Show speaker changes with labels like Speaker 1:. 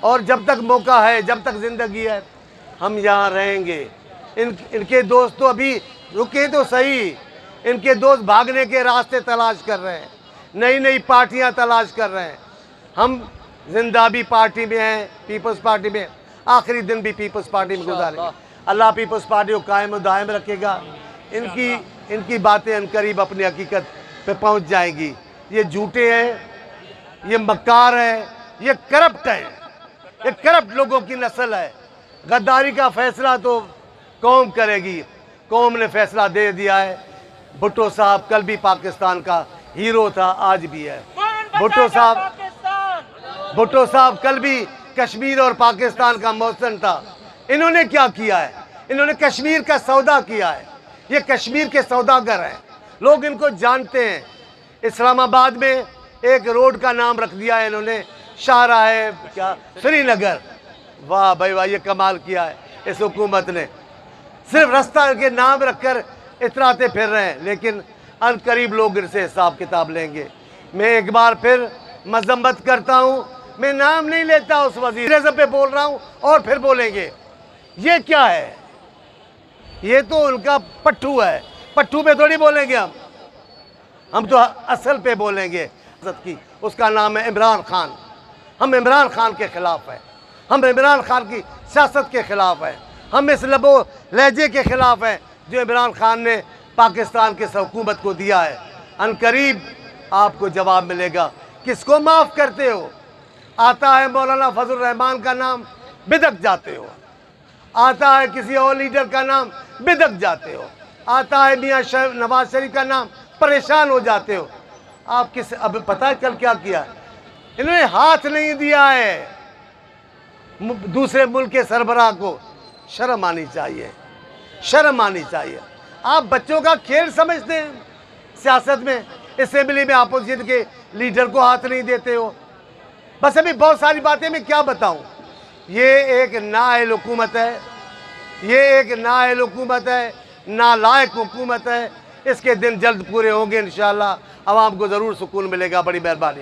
Speaker 1: और जब तक मौका है, जब तक ज़िंदगी है, हम यहाँ रहेंगे। इनके दोस्त तो अभी रुके तो सही, इनके दोस्त भागने के रास्ते तलाश कर रहे हैं, नई नई पार्टियाँ तलाश कर रहे हैं। हम जिंदा भी पार्टी में हैं, पीपल्स पार्टी में, आखिरी दिन भी पीपल्स पार्टी में गुजारेंगे। अल्लाह पीपल्स पार्टी को कायम और दायम रखेगा। इनकी बातें अनकरीब अपनी हकीकत पे पहुंच जाएंगी। ये झूठे हैं, ये मक्कार हैं, ये करप्ट है, ये करप्ट लोगों की नस्ल है। गद्दारी का फैसला तो कौम करेगी, कौम ने फैसला दे दिया है। भुट्टो साहब कल भी पाकिस्तान का हीरो था, आज भी है। भुट्टो साहब कल भी कश्मीर और पाकिस्तान का मौसन था। इन्होंने क्या किया है? इन्होंने कश्मीर का सौदा किया है। ये कश्मीर के सौदागर हैं, लोग इनको जानते हैं। इस्लामाबाद में एक रोड का नाम रख दिया है इन्होंने, शाहराह क्या श्रीनगर। वाह भाई वाह, ये कमाल किया है इस हुकूमत ने। सिर्फ रास्ता के नाम रखकर इतराते फिर रहे हैं, लेकिन अनकरीब लोग इनसे हिसाब किताब लेंगे। मैं एक बार फिर मजम्मत करता हूँ, मैं नाम नहीं लेता उस वज़ीर आज़म पे बोल रहा हूँ और फिर बोलेंगे। ये क्या है? ये तो उनका पट्टू है, पट्टू पे थोड़ी बोलेंगे हम तो असल पे बोलेंगे। उसका नाम है इमरान खान। हम इमरान खान के ख़िलाफ़ हैं, हम इमरान खान की सियासत के ख़िलाफ़ हैं, हम इस लबो लहजे के ख़िलाफ़ हैं जो इमरान खान ने पाकिस्तान के हुकूमत को दिया है। अनकरीब आपको जवाब मिलेगा। किसको माफ़ करते हो? आता है मौलाना फजल रहमान का नाम, बिदक जाते हो। आता है किसी और लीडर का नाम, बिदक जाते हो। आता है मियाँ नवाज शरीफ का नाम, परेशान हो जाते हो। आप किस, अब पता है कल क्या किया? इन्होंने हाथ नहीं दिया है दूसरे मुल्क के सरबराह को। शर्म आनी चाहिए, शर्म आनी चाहिए। आप बच्चों का खेल समझते हैं सियासत में। असेंबली में अपोजिशन के लीडर को हाथ नहीं देते हो। बस अभी बहुत सारी बातें मैं क्या बताऊं। ये एक नाअहल हुकूमत है, ये एक नाअहल हुकूमत है, नालायक हुकूमत है। इसके दिन जल्द पूरे होंगे इंशाअल्लाह। आवाम को ज़रूर सुकून मिलेगा। बड़ी मेहरबानी।